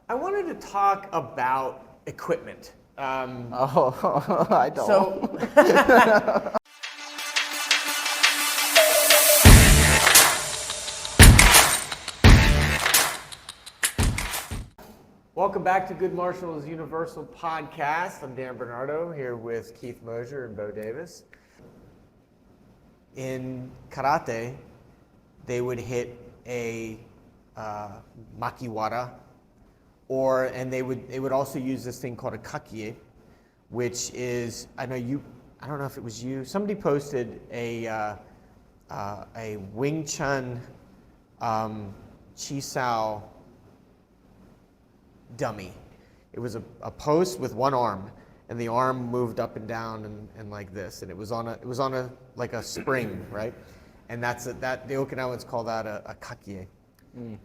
I wanted to talk about equipment. Oh, I don't. So, welcome back to Good Martials Universal Podcast. I'm Dan Bernardo here with Keith Mosier and Bo Davis. In karate, they would hit a makiwara, and they would also use this thing called a kakie, which is, I don't know if it was you. Somebody posted a Wing Chun Chisao dummy. It was a post with one arm, and the arm moved up and down and like this, and it was on a like a spring, right? And the Okinawans call that a kakie.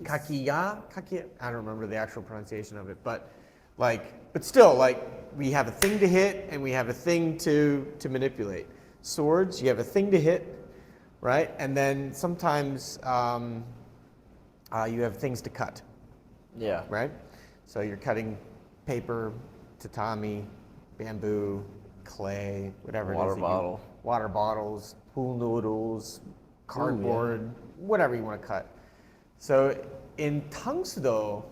Kakie. I don't remember the actual pronunciation of it, but still, we have a thing to hit and we have a thing to manipulate. Swords, you have a thing to hit, right? And then sometimes you have things to cut. Yeah. Right? So you're cutting paper, tatami, bamboo, clay, whatever Water it is. bottle. Water bottles, pool noodles, cardboard, whatever you want to cut. So in Tangsudo,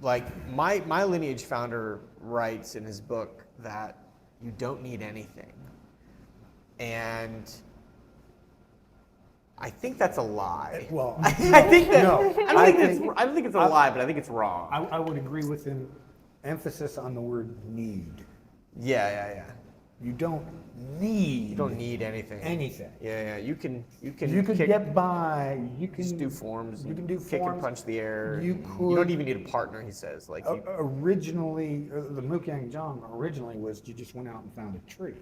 my lineage founder writes in his book that you don't need anything. And I think that's a lie. Well, I think that no. I don't think it's a lie, but I think it's wrong. I would agree with an emphasis on the word need. Yeah. You don't need. You don't need anything. anything. Yeah. You can You could kick, get by. You can just do forms. You can do kick forms. and punch the air. You You don't could- even need a partner. He says Originally, the Mukyang Jong originally was you just went out and found a tree.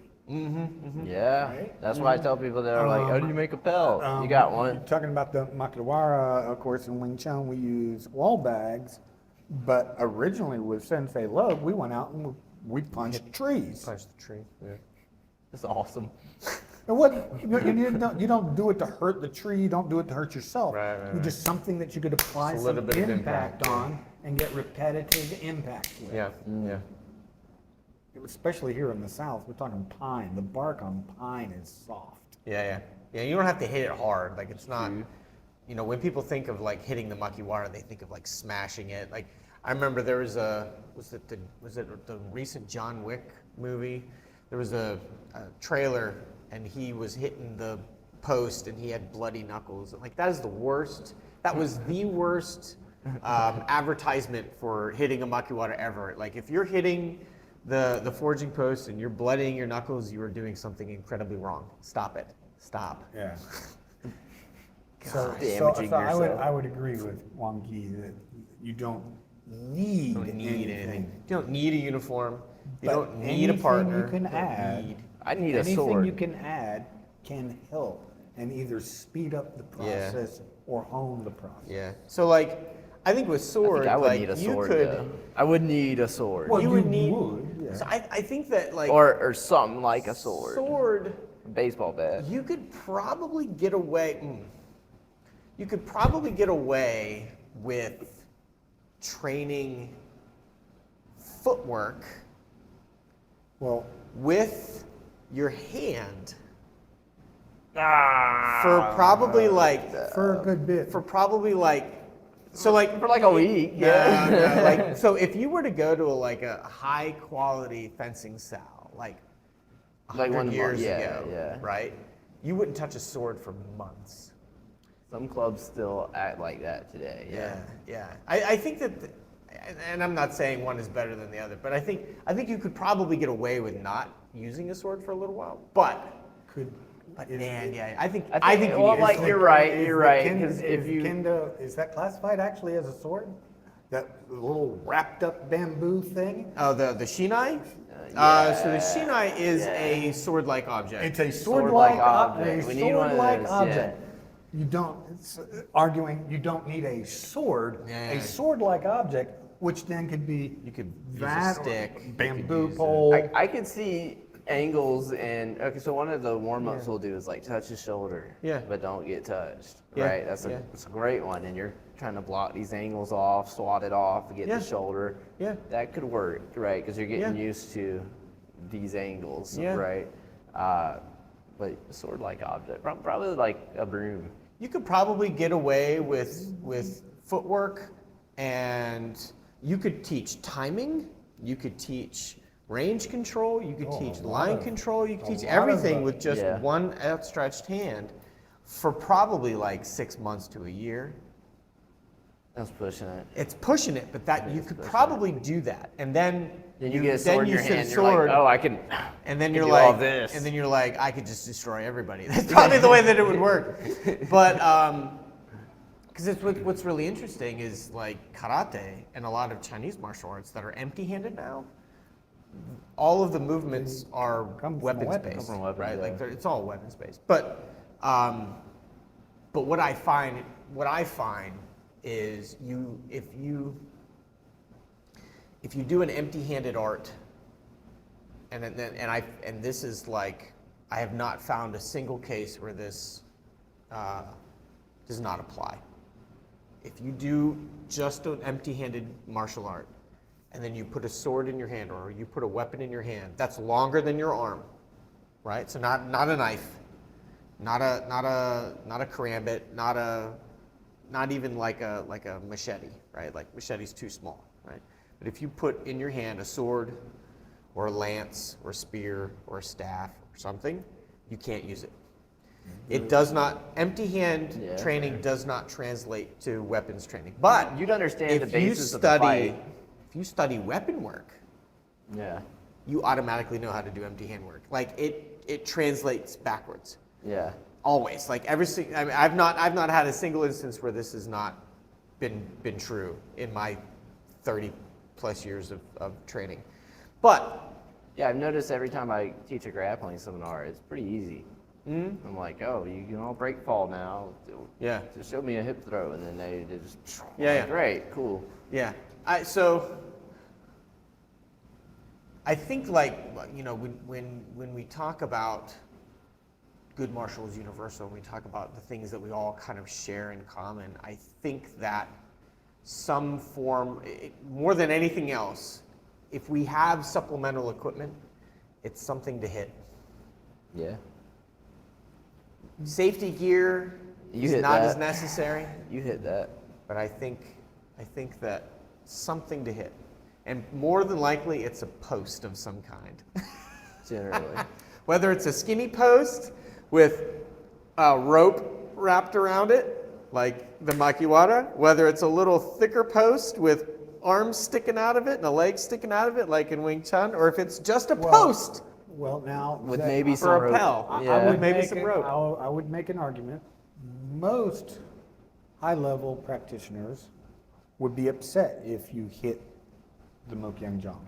Yeah. Right? That's why I tell people that are like, how do you make a belt? You got one. You're talking about the Makiwara, of course, in Wing Chun we use wall bags, but originally with Sensei Love, we went out and we punched trees. punch the tree. Yeah. That's awesome. And what you don't do it to hurt the tree. You don't do it to hurt yourself. Right. You just something that you could apply Just a some little bit of impact impact. on and get repetitive impact with. Yeah. Especially here in the South, we're talking pine. The bark on pine is soft. Yeah. You don't have to hit it hard. Like it's not. You know, when people think of hitting the makiwara, they think of smashing it. Like I remember there was was it the recent John Wick movie? There was a trailer and he was hitting the post and he had bloody knuckles. And that is the worst. That was the worst advertisement for hitting a makiwara ever. Like if you're hitting the forging post and you're bloodying your knuckles, you are doing something incredibly wrong. Stop it. Stop. Yeah. Damaging yourself. I would agree with Wang Yi that you don't need, You don't need anything. You don't need a uniform. You But don't need a anything partner. you can don't add- need- I need a Anything sword. you can add can help and either speed up the process or hone the process. Yeah. So I think with I sword, think I would need a you sword. could. Though. I would need a sword. Well, You would need. yeah. So I think that or something like a sword. sword, A baseball bat. you could probably get away. You could probably get away with training footwork Well, with your hand for probably for a good bit. for probably so For like a week. No, Yeah. no, so if you were to go to a high quality fencing cell, Like 100 one years yeah, ago, yeah. right? You wouldn't touch a sword for months. Some clubs still act like that today. Yeah. I think that, and I'm not saying one is better than the other, but I think you could probably get away with not using a sword for a little while. But man, yeah, I think well, you like, need- you're right. Is You're the right. kendo- Because if is you kendo, is that classified actually as a sword? That little wrapped up bamboo thing? Oh, the shinai. So the shinai is a sword-like object. It's a Sword-like sword-like object. We need one of sword-like those, object. You don't, it's arguing you don't need a sword, Yeah. a sword-like object, which then could be You could use a that or stick, you could bamboo use pole. I could see angles and okay, so one of the warm-ups we'll do is like touch the shoulder, Yeah. but don't get touched, Yeah, right? That's yeah. a great one, and you're trying to block these angles off, swat it off, get Yeah. the shoulder. Yeah. That could work, right? Because you're getting Yeah. used to these angles, Yeah. right? But a sword-like object, probably like a broom. You could probably get away with footwork, and you could teach timing. You could teach range control. You could Oh, teach a lot line of- control. You could a teach lot of everything the- with just Yeah. one outstretched hand for probably like 6 months to a year. That's pushing it. It's pushing it, but that you is could pushing probably do that, and then Then you get a sword in your sit hand, you're like, oh, I can. and then can you're do all like, this. and then you're like, I could just destroy everybody. That's probably the way that it would work. But because it's what's really interesting is like karate and a lot of Chinese martial arts that are empty-handed now. All of the movements are Come from a weapons weapon. based, Come from weapons, right? yeah. Like it's all weapons based. But what I find is if you do an empty-handed art, and this is like I have not found a single case where this does not apply. If you do just an empty-handed martial art, and then you put a sword in your hand or you put a weapon in your hand that's longer than your arm, right? So not a knife, not a karambit, not even like a machete, right? Like machete's too small, right? But if you put in your hand a sword or a lance or a spear or a staff or something, you can't use it. It does not, empty hand Yeah. training does not translate to weapons training. But You'd understand the if you basis of the fight. if you study weapon work, Yeah. you automatically know how to do empty hand work. Like it translates backwards. Yeah. Always. Like I mean, I've not had a single instance where this has not been true in my 30 plus years of training. But Yeah, I've noticed every time I teach a grappling seminar, it's pretty easy. I'm like, oh, you can all break fall now. yeah. Just show me a hip throw, and then they just. Yeah, yeah. Great, cool. Yeah. So I think like, you know, when we talk about good martial is universal, and we talk about the things that we all kind of share in common, I think that some form, more than anything else, if we have supplemental equipment, it's something to hit. Yeah. Safety gear You is hit not that. as necessary, You hit that. but I think that something to hit. And more than likely, it's a post of some kind. Generally. Whether it's a skinny post with a rope wrapped around it, like the makiwara, whether it's a little thicker post with arms sticking out of it and a leg sticking out of it, like in Wing Chun, or if it's just a post Well, now With that- maybe for some a rope. pell. I Yeah. would Maybe make some it- rope. I would make an argument. Most high-level practitioners would be upset if you hit the Mokyang-jong.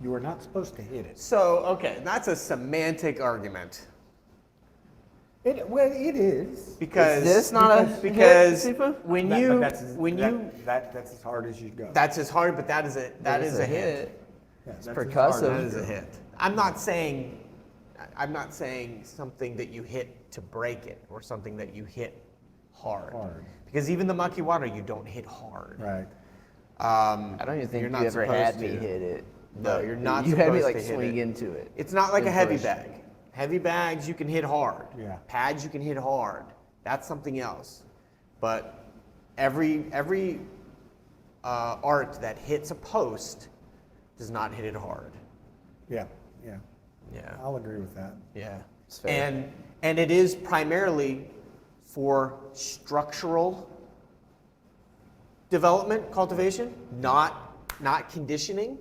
You are not supposed to hit it. So, okay, that's a semantic argument. Well, it is. Because Is this not a because hit, Sifu? when That- you but that's that's as hard as you go. that's as hard, but that is a It's a hit. Yeah, that's as percussive. hard That as is you a go. hit. I'm not saying something that you hit to break it or something that you hit hard. Hard. Because even the makiwara, you don't hit hard. Right. I don't even think You're you not ever had supposed me to. hit it. No, but you're not You had me supposed like to hit swing it. into it. It's not like a and heavy push. bag. Heavy bags you can hit hard. Yeah. Pads you can hit hard. That's something else. But every art that hits a post does not hit it hard. Yeah. Yeah. Yeah. I'll agree with that. Yeah. It's fair. And it is primarily for structural development, cultivation, not conditioning,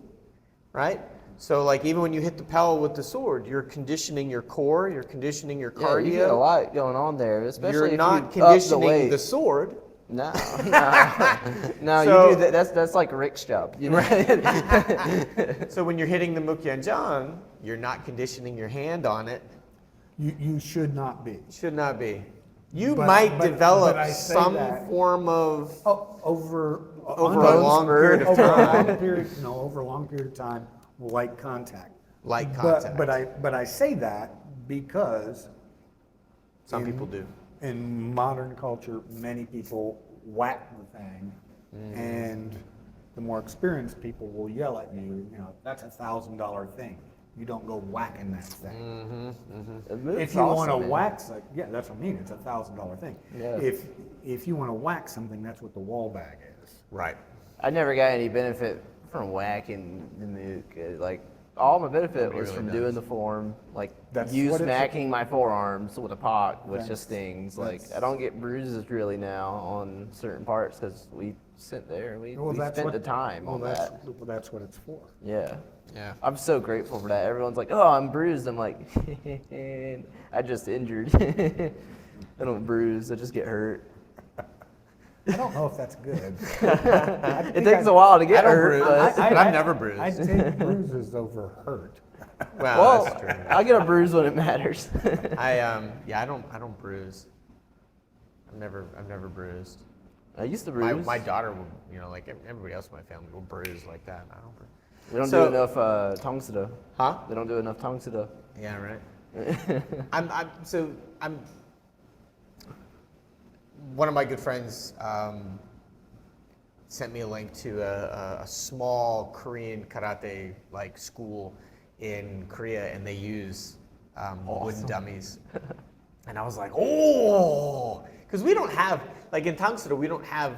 right? So like even when you hit the pell with the sword, you're conditioning your core, you're conditioning your Yeah, cardio. you get a lot going on there, especially You're if not you up the conditioning weight. the sword. No, no, So- you do that. That's like Rick's job, you know. So when you're hitting the Mukyanjan, you're not conditioning your hand on it. You should not be. Should not be. You But- might but develop I say some that- form of Over over a long period of over a time. long period, no, over a long period of time, light contact. light contact. But I say that because Some in- people do. In modern culture, many people whack the thing, Mm-hmm. and the more experienced people will yell at you. You know, that's $1,000 thing. You don't go whacking that thing. It moves If you want to awesome, man. whack, yeah, that's what I mean. It's $1,000 thing. Yeah. If you want to whack something, that's what the wall bag is. Right. I never got any benefit from whacking the nuke. Like, all my benefit Nobody was really from does. doing the form. Like, That's you what it's- smacking my forearms with a pock, which That's- just stings. Like, that's- I don't get bruises really now on certain parts because we sit there. We that's spent what- the time on that. Well, that's what it's for. Yeah. Yeah. I'm so grateful for that. Everyone's like, "Oh, I'm bruised." I'm like, "I just injured. I don't bruise. I just get hurt." I don't know if that's good. It takes a while to get don't hurt. bruise. but- But I've never bruised. I'd take bruises over hurt. Well, that's well, true. I get a bruise when it matters. I don't bruise. I've never bruised. I used to My bruise. my daughter will, you know, like everybody else in my family will bruise like that. I don't bruise. They don't So- do enough tongsudo. Huh? They don't do enough tongsudo. Yeah, right. I'm one of my good friends sent me a link to a small Korean karate like school in Korea, and they use wooden dummies. And I was like, oh, because we don't have, like in Tangsudo, we don't have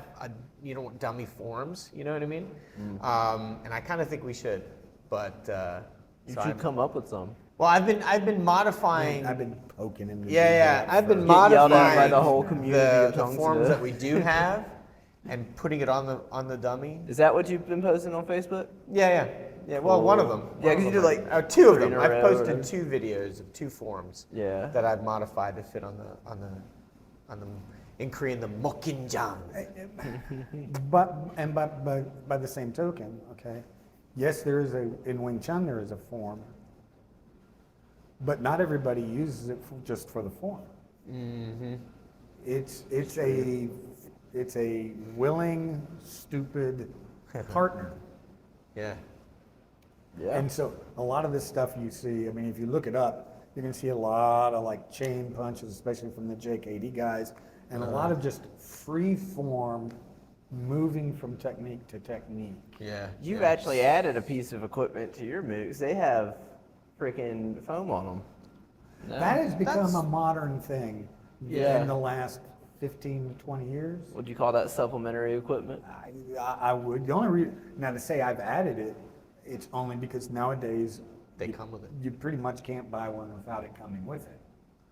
dummy forms. You know what I mean? And I kind of think we should, but You so should I'm- come up with some. well, I've been modifying. I've been poking him. Yeah, I've been Get yelled at by modifying the whole community of the Tongsudo. forms that we do have, and putting it on the dummy. Is that what you've been posting on Facebook? Yeah. Well, one of them. Yeah, 'cause you do, like, two of 3 in them. a I've row posted or- 2 videos of 2 forms. Yeah. That I've modified to fit on the in Korean the mokinjang. But by the same token, okay, yes, there is in Wing Chun there is a form, but not everybody uses it just for the form. Mm-hmm. It's a willing, stupid partner. Yeah. Yeah. And so a lot of this stuff you see, I mean, if you look it up, you can see a lot of like chain punches, especially from the JKD guys, and a lot of just free form moving from technique to technique. Yeah. You've yeah. actually added a piece of equipment to your mooks. They have freaking foam on them. No? That has become That's- a modern thing Yeah. in the last 15, 20 years. Would you call that supplementary equipment? I would. The only reason, now to say I've added it, it's only because nowadays They come with it. you pretty much can't buy one without it coming with it.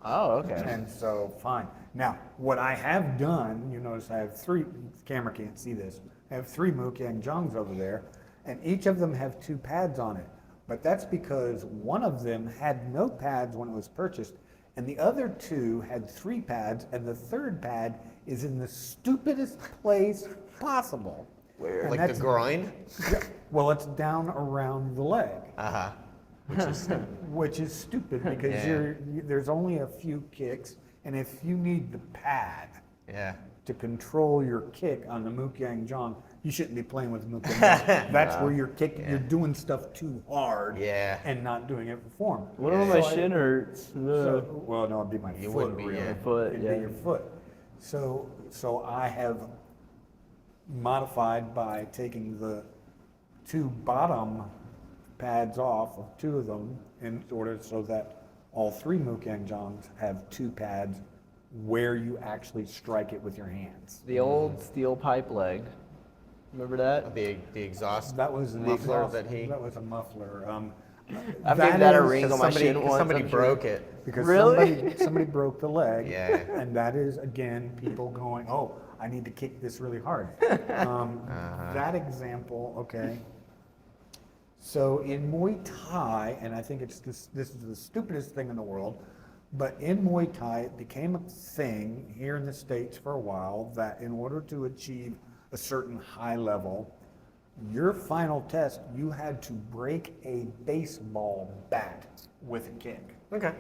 Oh, okay. And so, fine. Now, what I have done, you notice I have 3, camera can't see this, I have 3 Mukyang Jongs over there, and each of them have 2 pads on it. But that's because one of them had no pads when it was purchased, and the other 2 had 3 pads, and the 3rd pad is in the stupidest place possible. Where? And Like that's- the groin. Well, it's down around the leg. Uh-huh. Which is stupid because Yeah. there's only a few kicks, and if you need the pad Yeah. to control your kick on the Mukyang Jong, you shouldn't be playing with Mukyang Jong. That's where you're kicking, you're doing stuff too hard, Yeah. and not doing it for form. What if my So I- shin hurts? So, well, no, it'd be my It foot. wouldn't be, really. yeah. Foot, It'd yeah. be your foot. So I have modified by taking the 2 bottom pads off of 2 of them in order so that all 3 Mukyang Jongs have 2 pads where you actually strike it with your hands. The old steel pipe leg. Remember that? The exhaust. That was an muffler exhaust- that he. That was a muffler. I've given that a is- ring on my Somebody, shin once. somebody I'm sure. broke it. Because Really? somebody broke the leg. Yeah. And that is, again, people going, oh, I need to kick this really hard. That example, okay. So in Muay Thai, and I think this is the stupidest thing in the world, but in Muay Thai, it became a thing here in the States for a while that in order to achieve a certain high level, your final test, you had to break a baseball bat with a kick. Okay.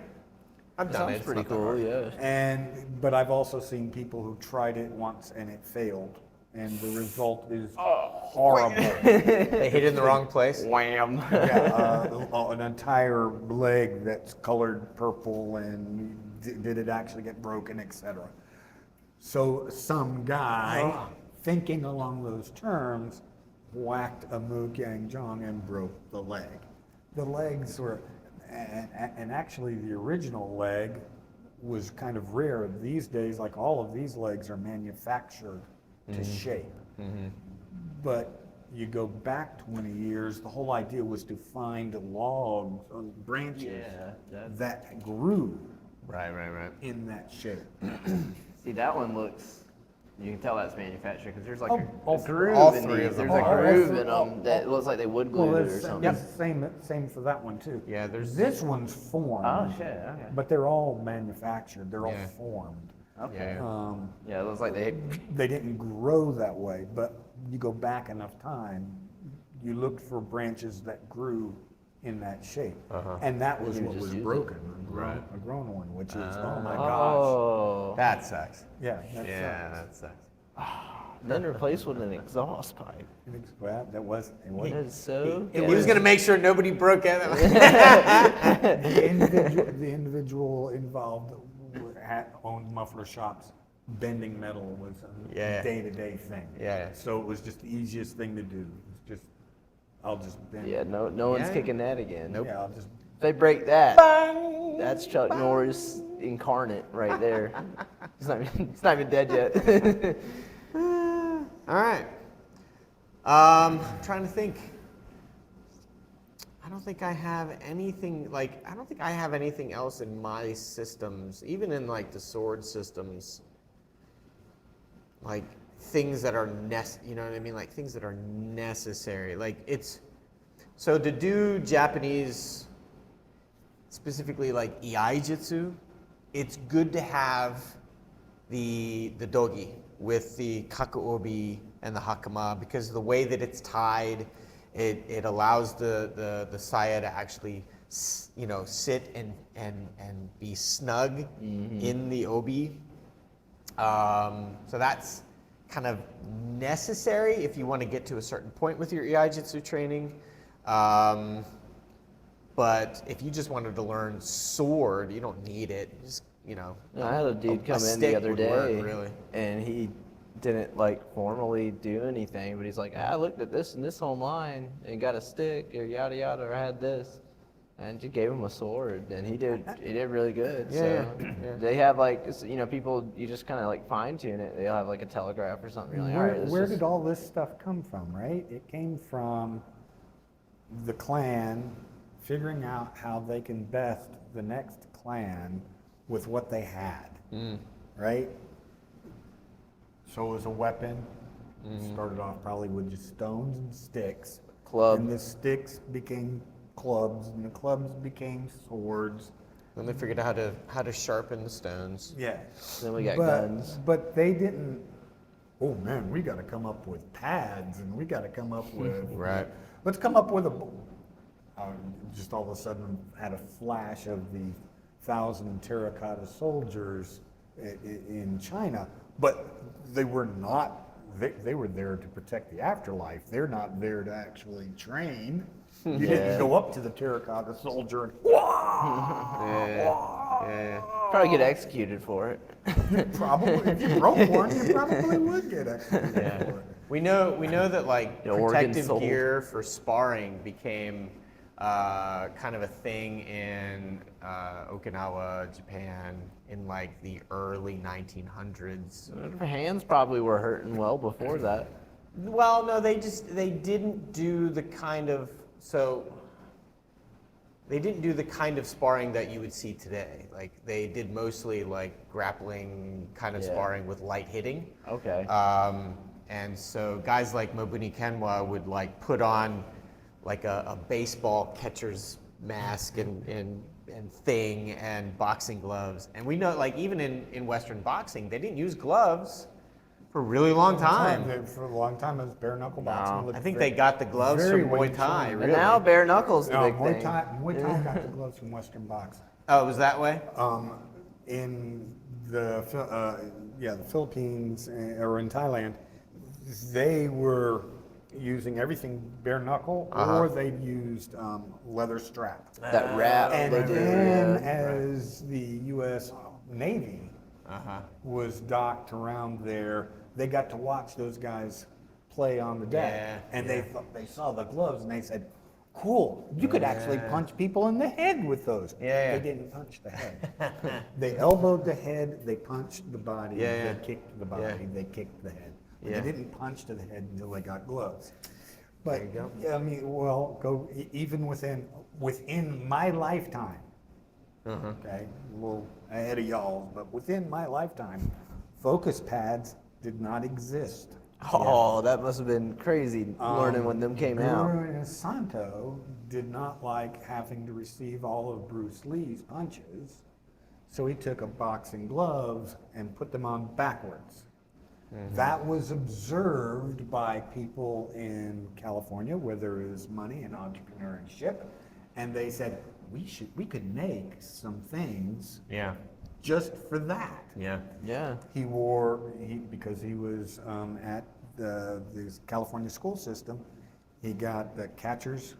I've done it. Sounds It's pretty not that cool, hard. yeah. But I've also seen people who tried it once and it failed, and the result is horrible. They hit it in the wrong place. Wham. An entire leg that's colored purple, and did it actually get broken, etc. So some guy thinking along those terms whacked a Mukyang Jong and broke the leg. The legs were, and actually the original leg was kind of rare. These days, like all of these legs are manufactured to shape. But you go back 20 years, the whole idea was to find logs or branches that grew Right. in that shape. See, that one looks. You can tell that's manufactured because there's like All a groove all in three these. of them There's a are. groove in them that looks like they would glue it or something. Same for that one too. Yeah, there's- this one's formed. Oh shit. Okay. But they're all manufactured. They're all Yeah. formed. Okay. Yeah. Yeah, it looks like they. They didn't grow that way, but you go back enough time, you looked for branches that grew in that shape, and that was You what just was use it. broken, Right. a grown one, which is oh my gosh, Oh. That sucks. yeah, that's Yeah, that sucks. Then replace with an exhaust pipe. well, that was it. That is so. He was gonna make sure nobody broke it. The individual involved owned muffler shops. Bending metal was a Yeah. day-to-day thing. Yeah. So it was just the easiest thing to do. It's just, I'll just bend. Yeah, no one's Yeah. kicking that again. Nope. Yeah, I'll just. If they break that, that's Chuck Norris incarnate right there. He's not even dead yet. All right. Trying to think. I don't think I have anything I don't think I have anything else in my systems, even in like the sword systems. Like things that are you know what I mean? Like things that are necessary. Like it's so to do Japanese, specifically like Iaijutsu, it's good to have the dogi with the kakuobi and the hakama, because the way that it's tied, it allows the saya to actually sit and be snug in the obi. So that's kind of necessary if you want to get to a certain point with your Iaijutsu training. But if you just wanted to learn sword, you don't need it. Just, I had a dude come in the stick other would work, day, really. and he didn't like formally do anything, but he's like, I looked at this and this online and got a stick or yada yada, or I had this, and just gave him a sword, and he did really good. So they have people, you just kind of like fine tune it. They'll have like a telegraph or something. You're like, all right, Where did all this stuff come from, right? It came from the clan figuring out how they can best the next clan with what they had, right? So it was a weapon. Started off probably with just stones and sticks. Club. And the sticks became clubs, and the clubs became swords. Then they figured out how to sharpen the stones. Yeah. Then we got guns. But they didn't. Oh man, we got to come up with pads, and we got to come up with. Right. Let's come up with a. Just all of a sudden had a flash of the 1,000 terracotta soldiers in China, but they were not. They were there to protect the afterlife. They're not there to actually train. You didn't go up to the terracotta soldier and Yeah. Probably get executed for it. probably if you broke one, you probably would get executed for it. We know that like The organ protective sold. gear for sparring became kind of a thing in Okinawa, Japan, in like the early 1900s. Her hands probably were hurting well before that. Well, no, they didn't do the kind of sparring that you would see today. Like they did mostly like grappling kind of Yeah. sparring with light hitting. Okay. And so guys like Mobuni Kenwa would like put on like a baseball catcher's mask and thing and boxing gloves. And we know like even in Western boxing, they didn't use gloves for a really long time. For a long time, it was bare knuckle boxing. No. Looked I think very- they got the gloves very from Muay Wing Thai, Chun. really. And now bare knuckles the No, big Muay thing. Thai got the gloves from Western boxing. Oh, it was that way? In the Philippines or in Thailand, they were using everything bare knuckle, or they used leather strap. That wrap And they did. then, Yeah. as the U.S. Navy was docked around there, they got to watch those guys play on the deck, Yeah, and yeah. they saw the gloves, and they said, "Cool, you could actually punch people in the head with those." Yeah. They didn't punch the head. They elbowed the head. They punched the body. Yeah, yeah. They kicked the body. Yeah. They kicked the head. But Yeah. They didn't punch to the head until they got gloves. But you go. yeah, I mean, well, even within my lifetime. Okay, a little ahead of y'all, but within my lifetime, focus pads did not exist. Oh, that must have been crazy learning when them came out. Guru Santo did not like having to receive all of Bruce Lee's punches, so he took a boxing gloves and put them on backwards. That was observed by people in California where there is money and entrepreneurship, and they said we could make some things Yeah. just for that. Yeah. Yeah. Because he was at the California school system, he got the catcher's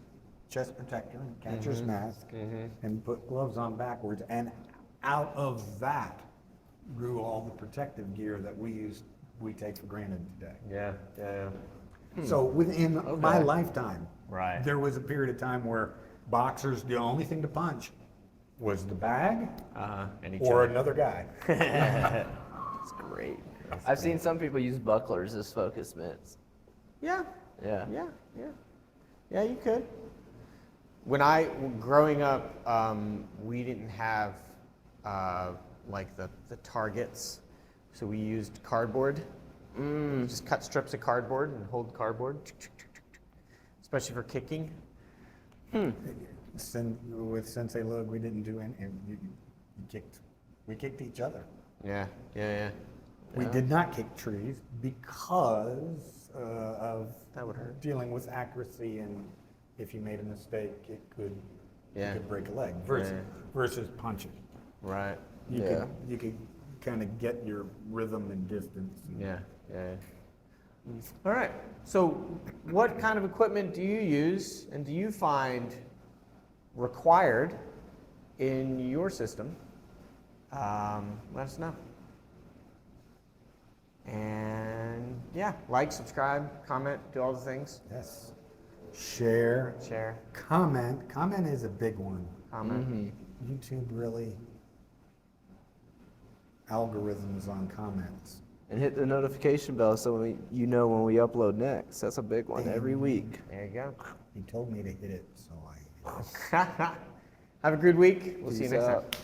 chest protector and catcher's mask and put gloves on backwards, and out of that grew all the protective gear that we take for granted today. Yeah. Yeah. So within my lifetime, Right. there was a period of time where boxers, the only thing to punch was the bag And each or other. another guy. That's great. I've seen some people use bucklers as focus mitts. Yeah. Yeah. Yeah. Yeah. Yeah. You could. Growing up, we didn't have like the targets, so we used cardboard. Just cut strips of cardboard and hold cardboard, especially for kicking. With Sensei Lug, we didn't do any. We kicked each other. Yeah. Yeah. We did not kick trees because of That would hurt. dealing with accuracy, and if you made a mistake, it could break a leg. Yeah. Versus punching, Right. you could kind of get your rhythm and distance. Yeah. Yeah. All right. So, what kind of equipment do you use, and do you find required in your system? Let us know. And yeah, like, subscribe, comment, do all the things. Yes. Share. Share, Comment. Comment is a big one. comment. YouTube really algorithms on comments. And hit the notification bell so you know when we upload next. That's a big one every week. There you go. He told me to hit it, so I. Have a good week. We'll see you Peace next out. time.